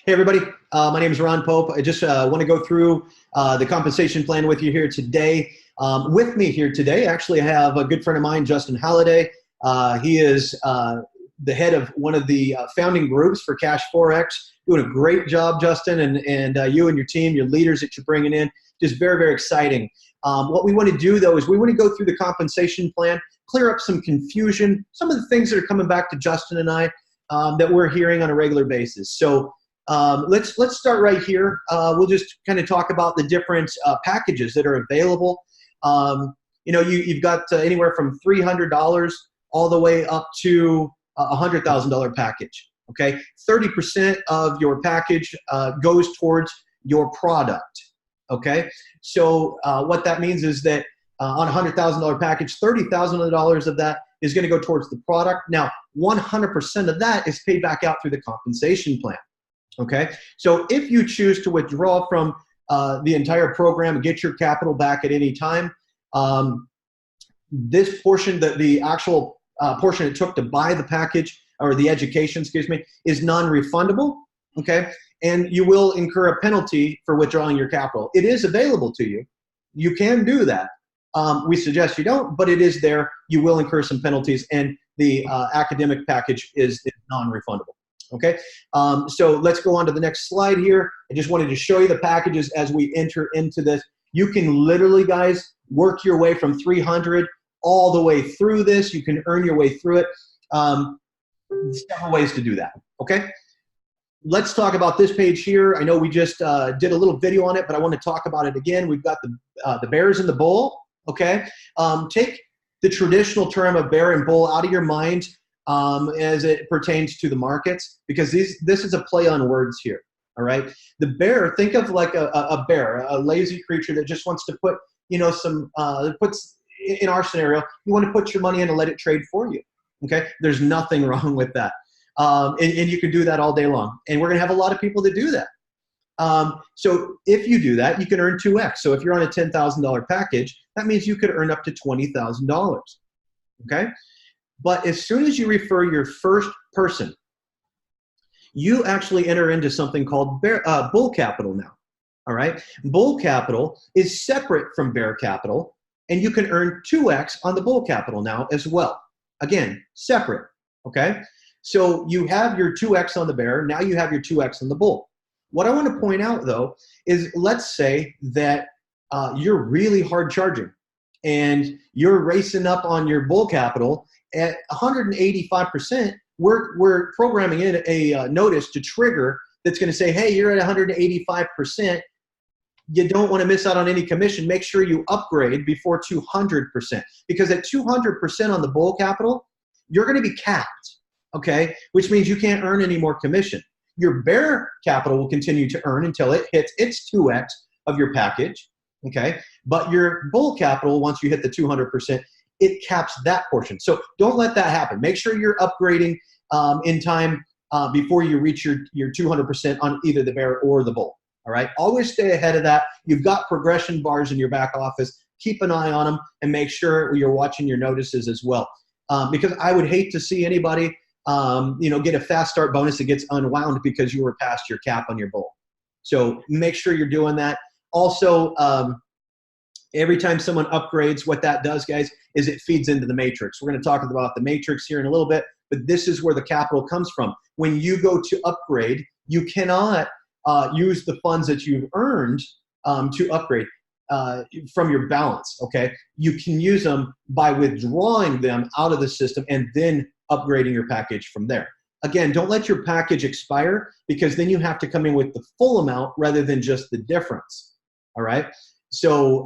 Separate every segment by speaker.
Speaker 1: Hey everybody, my name is Ron Pope. I just want to go through the compensation plan with you here today. With me here today, actually I have a good friend of mine, Justin Halliday. He is the head of one of the founding groups for CashFX. Doing a great job, Justin, and you and your team, your leaders that you're bringing in, just very, very exciting. What we want to do though is we want to go through the compensation plan, clear up some confusion, some of the things that are coming back to Justin and I that we're hearing on a regular basis. So let's start right here. We'll just kind of talk about the different packages that are available. You've got anywhere from $300 all the way up to a $100,000 package. Okay, 30% of your package goes towards your product. Okay, so what that means is that on a $100,000 package, $30,000 of that is going to go towards the product. Now, 100% of that is paid back out through the compensation plan. Okay, so if you choose to withdraw from the entire program and get your capital back at any time, this portion, the actual portion it took to buy the package or the education, excuse me, is non-refundable. Okay, and you will incur a penalty for withdrawing your capital. It is available to you. You can do that. We suggest you don't, but it is there. You will incur some penalties, and the academic package is non-refundable. Okay, so let's go on to the next slide here. I just wanted to show you the packages as we enter into this. You can literally, guys, work your way from 300 all the way through this. You can earn your way through it. Several ways to do that. Okay, let's talk about this page here. I know we just did a little video on it, but I want to talk about it again. We've got the bears and the bull. Okay, take the traditional term of bear and bull out of your mind as it pertains to the markets, because this is a play on words here. All right, the bear, think of like a bear, a lazy creature that just wants to put, puts in our scenario, you want to put your money in and let it trade for you. Okay, there's nothing wrong with that, and you can do that all day long, and we're gonna have a lot of people that do that. So if you do that, you can earn 2x. So if you're on a $10,000 package, that means you could earn up to $20,000. Okay, but as soon as you refer your first person, you actually enter into something called bull capital now. All right, bull capital is separate from bear capital, and you can earn 2x on the bull capital now as well. Again, separate. Okay, so you have your 2x on the bear, now you have your 2x on the bull. What I want to point out though is, let's say that you're really hard charging and you're racing up on your bull capital at 185%. We're programming in a notice to trigger that's going to say, hey, you're at 185%. You don't want to miss out on any commission. Make sure you upgrade before 200%, because at 200% on the bull capital, you're going to be capped. Okay, which means you can't earn any more commission. Your bear capital will continue to earn until it hits its 2x of your package. Okay, but your bull capital, once you hit the 200%, it caps that portion. So don't let that happen. Make sure you're upgrading in time before you reach your 200% on either the bear or the bull. All right, always stay ahead of that. You've got progression bars in your back office. Keep an eye on them and make sure you're watching your notices as well. Because I would hate to see anybody get a fast start bonus that gets unwound because you were past your cap on your bull. So make sure you're doing that. Also, every time someone upgrades, what that does, guys, is it feeds into the matrix. We're going to talk about the matrix here in a little bit, but this is where the capital comes from. When you go to upgrade, you cannot use the funds that you've earned to upgrade from your balance, okay? You can use them by withdrawing them out of the system and then upgrading your package from there. Again, don't let your package expire, because then you have to come in with the full amount rather than just the difference. All right, so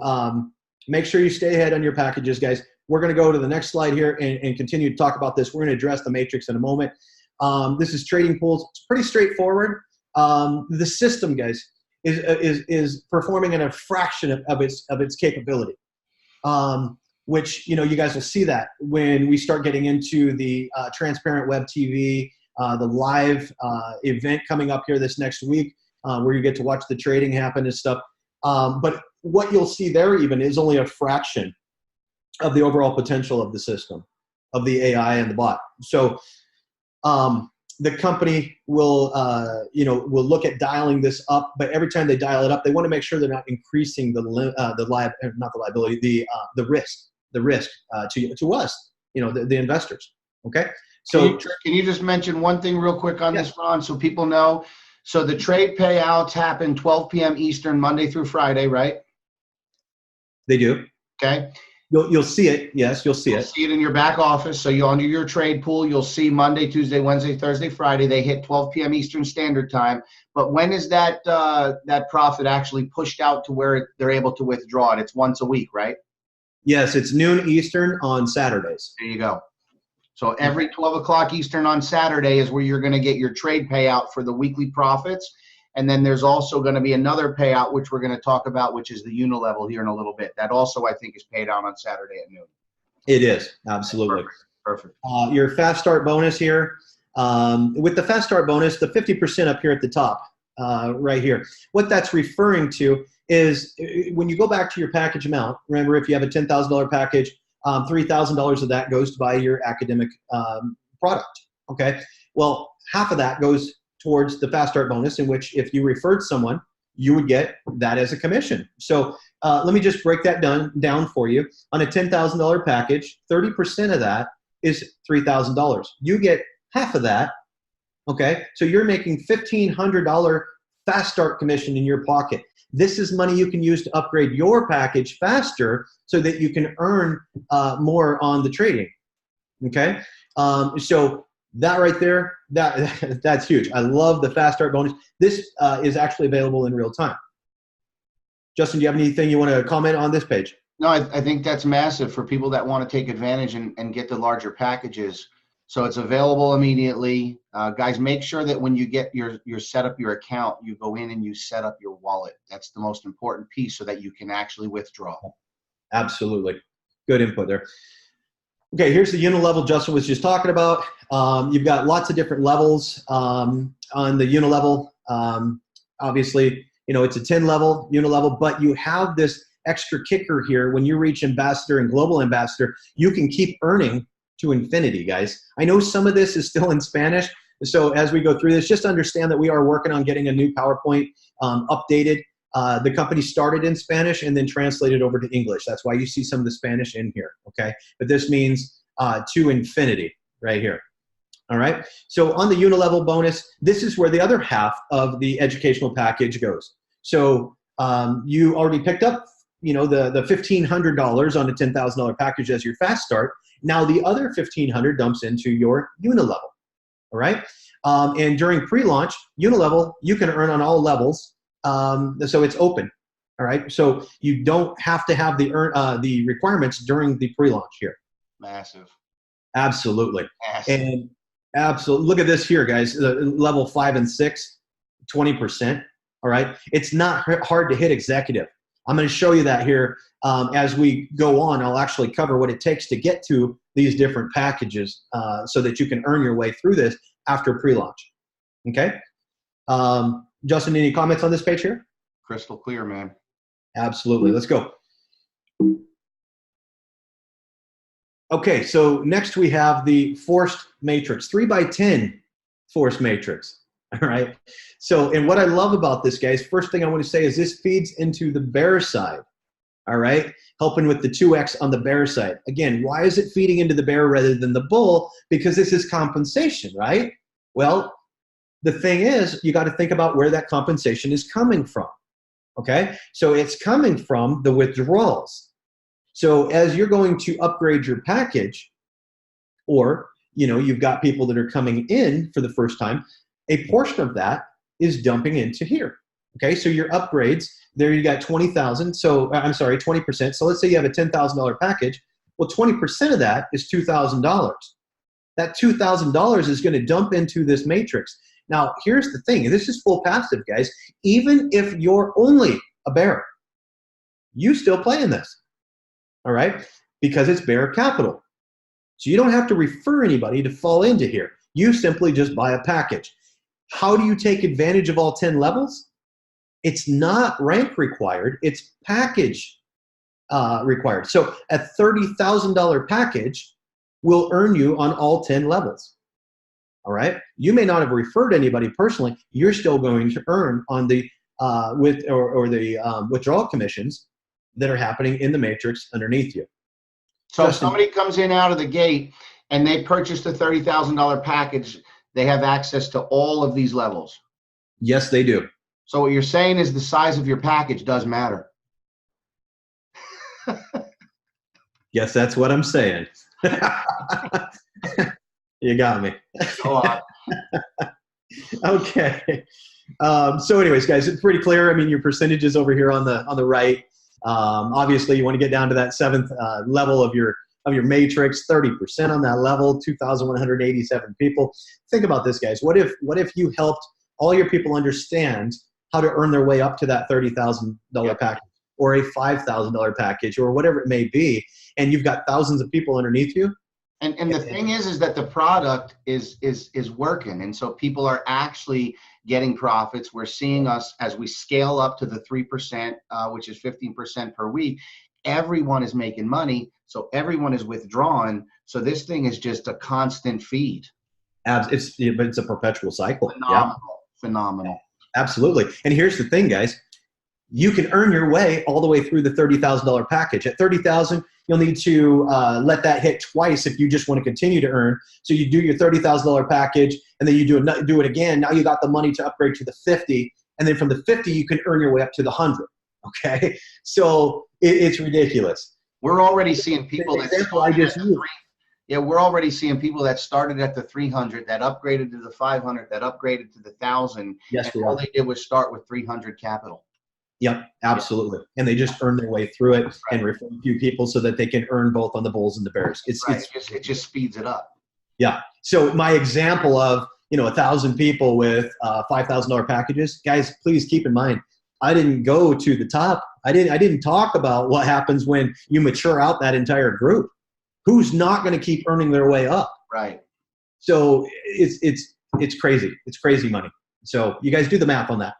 Speaker 1: make sure you stay ahead on your packages, guys. We're going to go to the next slide here and continue to talk about this. We're going to address the matrix in a moment. This is trading pools. It's pretty straightforward. The system, guys, is performing at a fraction of its capability. Which, you guys will see that when we start getting into the transparent web TV, the live event coming up here this next week, where you get to watch the trading happen and stuff. But what you'll see there even is only a fraction of the overall potential of the system, of the AI and the bot. So the company will, will look at dialing this up, but every time they dial it up, they want to make sure they're not increasing not the liability, the risk to us, the investors. Okay. So
Speaker 2: can you just mention one thing real quick on this, Ron, so people know? So the trade payouts happen 12 p.m. Eastern, Monday through Friday, right?
Speaker 1: They do.
Speaker 2: Okay.
Speaker 1: You'll see it. Yes, you'll see it.
Speaker 2: See it in your back office. So you under your trade pool, you'll see Monday, Tuesday, Wednesday, Thursday, Friday. They hit 12 p.m. Eastern Standard Time. But when is that profit actually pushed out to where they're able to withdraw it? It's once a week, right?
Speaker 1: Yes, it's noon Eastern on Saturdays.
Speaker 2: There you go. So every 12 o'clock Eastern on Saturday is where you're going to get your trade payout for the weekly profits. And then there's also going to be another payout, which we're going to talk about, which is the unilevel here in a little bit. That also, I think, is paid out on Saturday at noon.
Speaker 1: It is, absolutely.
Speaker 2: Perfect.
Speaker 1: Your fast start bonus here. With the fast start bonus, the 50% up here at the top, right here, what that's referring to is when you go back to your package amount, remember if you have a $10,000 package, $3,000 of that goes to buy your academic product, okay? Well, half of that goes towards the fast start bonus, in which if you referred someone, you would get that as a commission. So let me just break that down for you. On a $10,000 package, 30% of that is $3,000. You get half of that, okay? So you're making $1,500 fast start commission in your pocket. This is money you can use to upgrade your package faster so that you can earn more on the trading, okay? So that right there, that's huge. I love the fast start bonus. This is actually available in real time. Justin, do you have anything you want to comment on this page?
Speaker 2: No, I think that's massive for people that want to take advantage and get the larger packages. So it's available immediately. Guys, make sure that when you get your set up your account, you go in and you set up your wallet. That's the most important piece so that you can actually withdraw.
Speaker 1: Absolutely. Good input there. Okay, here's the unilevel Justin was just talking about. You've got lots of different levels on the unilevel. Obviously, it's a 10 level unilevel, but you have this extra kicker here. When you reach ambassador and global ambassador, you can keep earning to infinity, guys. I know some of this is still in Spanish, so as we go through this, just understand that we are working on getting a new PowerPoint updated. The company started in Spanish and then translated over to English. That's why you see some of the Spanish in here, okay? But this means to infinity right here, all right? So on the unilevel bonus, this is where the other half of the educational package goes. So you already picked up, the $1,500 on a $10,000 package as your fast start. Now the other $1,500 dumps into your unilevel, all right? And during pre-launch, unilevel, you can earn on all levels. So it's open, all right? So you don't have to have the requirements during the pre-launch here.
Speaker 2: Massive.
Speaker 1: Absolutely.
Speaker 2: Massive.
Speaker 1: And absolutely, look at this here, guys. Level 5 and 6, 20%, all right? It's not hard to hit executive. I'm going to show you that here as we go on. I'll actually cover what it takes to get to these different packages so that you can earn your way through this after pre-launch, okay? Justin, any comments on this page here?
Speaker 2: Crystal clear, man.
Speaker 1: Absolutely. Let's go. Okay, so next we have the forced matrix, 3x10 forced matrix. All right. So, and what I love about this, guys, first thing I want to say is this feeds into the bear side. All right. Helping with the 2x on the bear side. Again, why is it feeding into the bear rather than the bull? Because this is compensation, right? Well, the thing is, you got to think about where that compensation is coming from. Okay. So it's coming from the withdrawals. So as you're going to upgrade your package, or, you've got people that are coming in for the first time, a portion of that is dumping into here. Okay, so your upgrades, there you got 20,000. So I'm sorry, 20%. So let's say you have a $10,000 package. Well, 20% of that is $2,000. That $2,000 is going to dump into this matrix. Now, here's the thing, and this is full passive, guys. Even if you're only a bear, you still play in this, all right? Because it's bear capital. So you don't have to refer anybody to fall into here. You simply just buy a package. How do you take advantage of all 10 levels? It's not rank required, it's package required. So a $30,000 package will earn you on all 10 levels. All right. You may not have referred anybody personally. You're still going to earn on the withdrawal commissions that are happening in the matrix underneath you.
Speaker 2: So if somebody comes in out of the gate and they purchased a $30,000 package, they have access to all of these levels.
Speaker 1: Yes, they do.
Speaker 2: So what you're saying is the size of your package does matter.
Speaker 1: Yes, that's what I'm saying. You got me.
Speaker 2: Go on.
Speaker 1: Okay. So anyways, guys, it's pretty clear. I mean, your percentages over here on the right. Obviously, you want to get down to that seventh level of your matrix, 30% on that level, 2,187 people. Think about this, guys. What if you helped all your people understand how to earn their way up to that $30,000 package, or a $5,000 package, or whatever it may be, and you've got thousands of people underneath you?
Speaker 2: And the thing is that the product is working, and so people are actually getting profits. We're seeing us as we scale up to the 3%, which is 15% per week. Everyone is making money, so everyone is withdrawn. So this thing is just a constant feed.
Speaker 1: But it's a perpetual cycle.
Speaker 2: Phenomenal.
Speaker 1: Absolutely. And here's the thing, guys. You can earn your way all the way through the $30,000 package. At $30,000, you'll need to let that hit twice if you just want to continue to earn. So you do your $30,000 package, and then you do it again. Now you got the money to upgrade to the 50, and then from the 50, you can earn your way up to the 100. Okay, so it's ridiculous.
Speaker 2: We're already seeing people that we're already seeing people that started at the 300, that upgraded to the 500, that upgraded to the 1,000.
Speaker 1: Yes,
Speaker 2: and all they did was start with 300 capital.
Speaker 1: Yep, absolutely. And they just earn their way through it and refer a few people so that they can earn both on the bulls and the bears.
Speaker 2: It just speeds it up.
Speaker 1: Yeah. So my example of 1,000 people with $5,000 packages, guys, please keep in mind, I didn't go to the top. I didn't talk about what happens when you mature out that entire group. Who's not going to keep earning their way up?
Speaker 2: Right.
Speaker 1: So it's crazy. It's crazy money. So you guys do the math on that.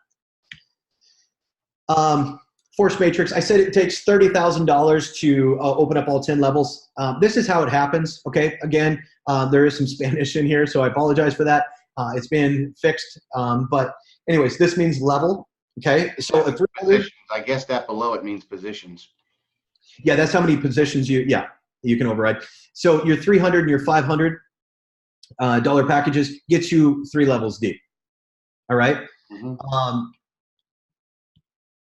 Speaker 1: Force matrix. I said it takes $30,000 to open up all 10 levels. This is how it happens. Okay. Again, there is some Spanish in here, so I apologize for that. It's been fixed. But anyways, this means level. Okay. So a 300.
Speaker 2: I guess that below it means positions.
Speaker 1: Yeah, that's how many positions you can override. So your 300 and your $500 dollar packages gets you 3 levels deep. All right. Mm-hmm.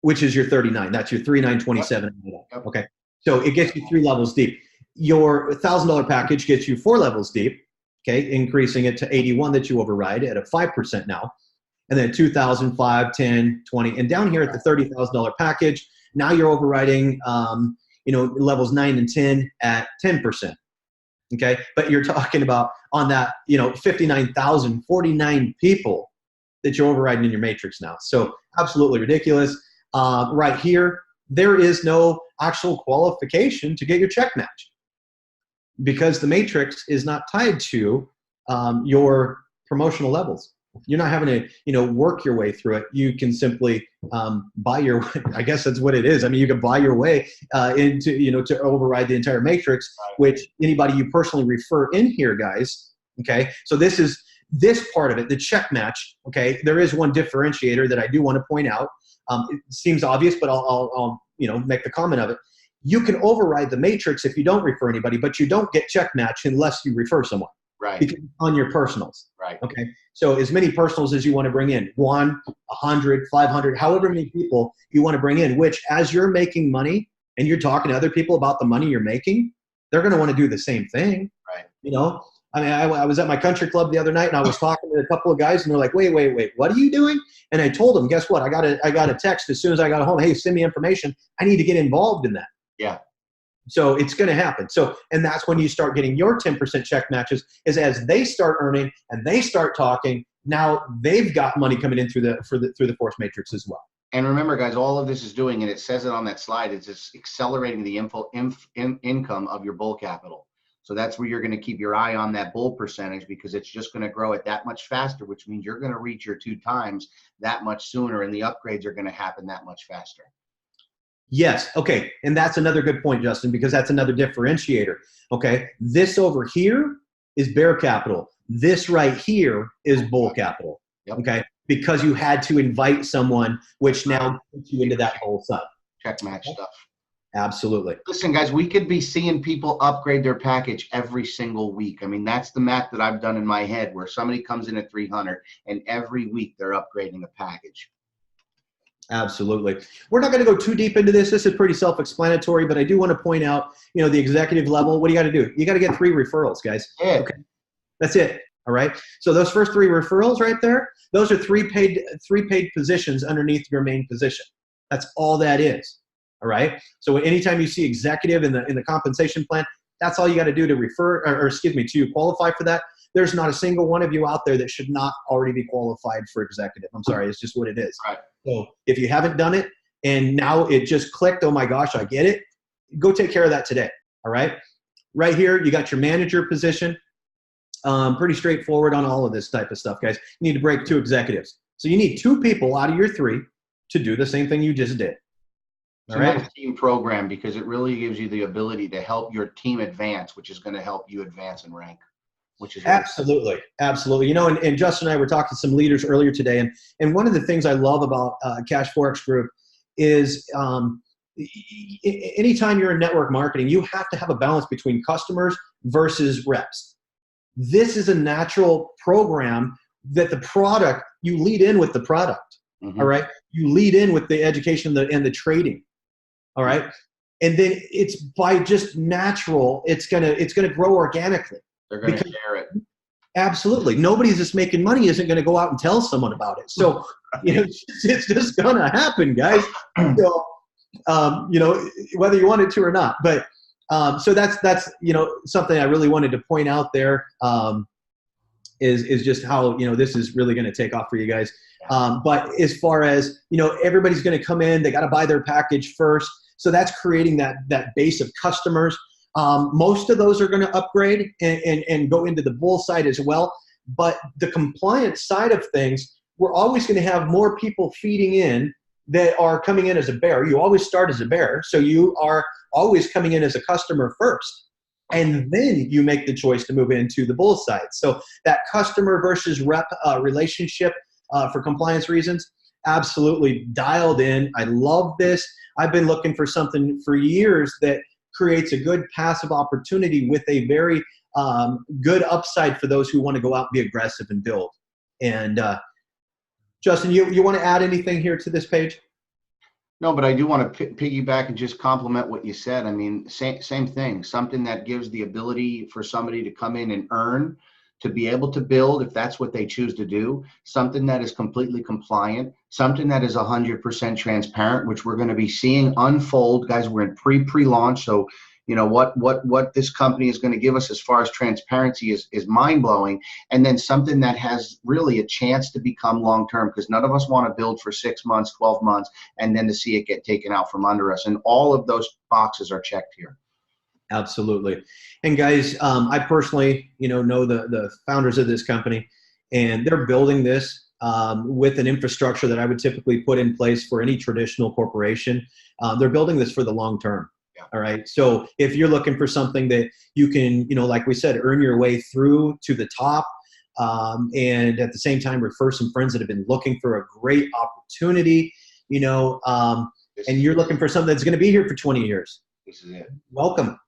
Speaker 1: Which is your 39. That's your 3927. Yep. Okay. So it gets you 3 levels deep. Your $1,000 package gets you 4 levels deep. Okay. Increasing it to 81 that you override at a 5% now. And then 2,000, 5, 10, 20. And down here at the $30,000 package, now you're overriding, levels 9 and 10 at 10%. Okay. But you're talking about on that, 49 people that you're overriding in your matrix now. So absolutely ridiculous. Right here, there is no actual qualification to get your check match because the matrix is not tied to your promotional levels. You're not having to, work your way through it. You can simply buy your way. I guess that's what it is. I mean, you can buy your way into, to override the entire matrix, which anybody you personally refer in here, guys. Okay. So this is this part of it, the check match. Okay. There is one differentiator that I do want to point out. It seems obvious, but I'll make the comment of it. You can override the matrix if you don't refer anybody, but you don't get check match unless you refer someone.
Speaker 2: Right.
Speaker 1: Because on your personals.
Speaker 2: Right.
Speaker 1: Okay. So as many personals as you want to bring in, 1, 100, 500, however many people you want to bring in, which as you're making money and you're talking to other people about the money you're making, they're going to want to do the same thing.
Speaker 2: Right.
Speaker 1: I mean, I was at my country club the other night and I was talking to a couple of guys and they're like, wait, what are you doing? And I told them, guess what? I got a text as soon as I got home. Hey, send me information. I need to get involved in that.
Speaker 2: Yeah.
Speaker 1: So it's going to happen. So, and that's when you start getting your 10% check matches is as they start earning and they start talking, now they've got money coming in through the force matrix as well.
Speaker 2: And remember, guys, all of this is doing, and it says it on that slide, it's just accelerating the income of your bull capital. So that's where you're going to keep your eye on that bull percentage because it's just going to grow it that much faster, which means you're going to reach your 2 times that much sooner, and the upgrades are going to happen that much faster.
Speaker 1: Yes. Okay. And that's another good point, Justin, because that's another differentiator. Okay. This over here is bear capital. This right here is bull capital.
Speaker 2: Yep.
Speaker 1: Okay. Because you had to invite someone, which now puts you into that whole side.
Speaker 2: Check match stuff.
Speaker 1: Absolutely.
Speaker 2: Listen, guys, we could be seeing people upgrade their package every single week. I mean, that's the math that I've done in my head, where somebody comes in at 300 and every week they're upgrading a package.
Speaker 1: Absolutely. We're not going to go too deep into this. This is pretty self-explanatory, but I do want to point out, you know, the executive level. What do you got to do? You got to get 3 referrals, guys.
Speaker 2: Yeah.
Speaker 1: Okay. That's it. All right. So those first 3 referrals right there, those are 3 paid positions underneath your main position. That's all that is. All right. So anytime you see executive in the compensation plan, that's all you got to do to refer, or excuse me, to qualify for that. There's not a single one of you out there that should not already be qualified for executive. I'm sorry. It's just what it is.
Speaker 2: Right.
Speaker 1: So if you haven't done it and now it just clicked, oh my gosh, I get it. Go take care of that today. All right. Right here, you got your manager position. Pretty straightforward on all of this type of stuff, guys. You need to break 2 executives. So you need 2 people out of your 3 to do the same thing you just did.
Speaker 2: It's a nice team program because it really gives you the ability to help your team advance, which is going to help you advance in rank, which is
Speaker 1: absolutely, absolutely. You know, and Justin and I were talking to some leaders earlier today, and one of the things I love about CashFX Group is anytime you're in network marketing, you have to have a balance between customers versus reps. This is a natural program that the product, you lead in with the product, all right? You lead in with the education and the trading, all right? And then it's by just natural, it's gonna grow organically.
Speaker 2: They're going to share it.
Speaker 1: Absolutely. Nobody that's making money isn't going to go out and tell someone about it. So, you know, it's just going to happen, guys. So, you know, whether you want it to or not. But so that's, you know, something I really wanted to point out there is just how, you know, this is really going to take off for you guys. But as far as, you know, everybody's going to come in, they got to buy their package first. So that's creating that base of customers. Most of those are going to upgrade and go into the bull side as well. But the compliance side of things, we're always going to have more people feeding in that are coming in as a bear. You always start as a bear. So you are always coming in as a customer first. And then you make the choice to move into the bull side. So that customer versus rep relationship for compliance reasons, absolutely dialed in. I love this. I've been looking for something for years that creates a good passive opportunity with a very good upside for those who want to go out and be aggressive and build. And Justin, you want to add anything here to this page?
Speaker 2: No, but I do want to piggyback and just compliment what you said. I mean, same thing, something that gives the ability for somebody to come in and earn, to be able to build if that's what they choose to do, something that is completely compliant, something that is 100% transparent, which we're going to be seeing unfold. Guys, we're in pre-launch, so you know what this company is going to give us as far as transparency is mind-blowing. And then something that has really a chance to become long-term, because none of us want to build for 6 months, 12 months, and then to see it get taken out from under us. And all of those boxes are checked here.
Speaker 1: Absolutely. And guys, I personally, you know the founders of this company, and they're building this with an infrastructure that I would typically put in place for any traditional corporation. They're building this for the long term. Yeah. All right. So if you're looking for something that you can, you know, like we said, earn your way through to the top, and at the same time refer some friends that have been looking for a great opportunity, you know, and you're looking for something that's going to be here for 20 years.
Speaker 2: This is it.
Speaker 1: Welcome.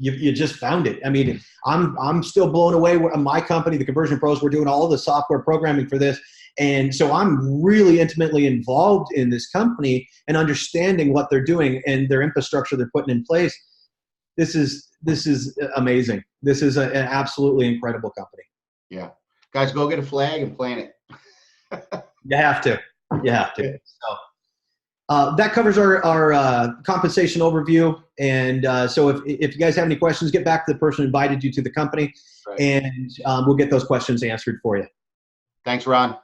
Speaker 1: You just found it. I mean, I'm still blown away. My company, the Conversion Pros, we're doing all the software programming for this. And so I'm really intimately involved in this company and understanding what they're doing and their infrastructure they're putting in place. This is amazing. This is an absolutely incredible company.
Speaker 2: Yeah. Guys, go get a flag and plant it.
Speaker 1: You have to. You have to. So that covers our compensation overview. And so if you guys have any questions, get back to the person who invited you to the company, right, and we'll get those questions answered for you.
Speaker 2: Thanks, Ron.